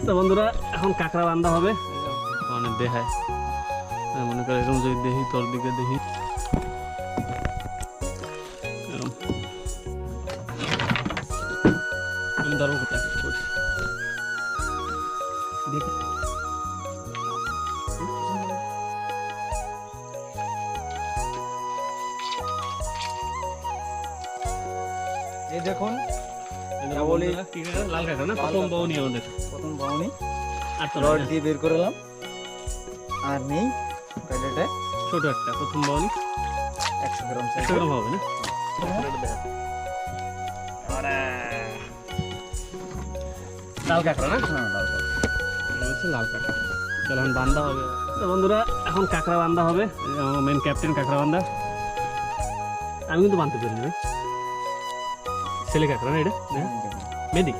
তো বন্ধুরা এখন কাঁকড়া রান্না হবে, অনেক দেখায় মনে করে এরকম যদি দেখি তোর দিকে দেখি আমি ধরবো কোথায় দেখি এই দেখুন বলি লাল কাঁকড়া না, প্রথম বউনি আমাদের, প্রথম বাউনি আর তো রড দিয়ে বের করলাম আর নেই প্যাকেটে ছোট একটা প্রথম বউনি 100 গ্রাম 100 গ্রাম হবে না। লাল কাঁকড়া না, লাল কাঁকড়া চলো এখন বান্ধা হবে। তো বন্ধুরা এখন কাঁকড়া বান্ধা হবে, মেন ক্যাপ্টেন কাঁকড়া বান্ধা। আমি কিন্তু বাঁধতে পারিনি ভাই, ছেলে কাঁকড়া না এটা মেদি।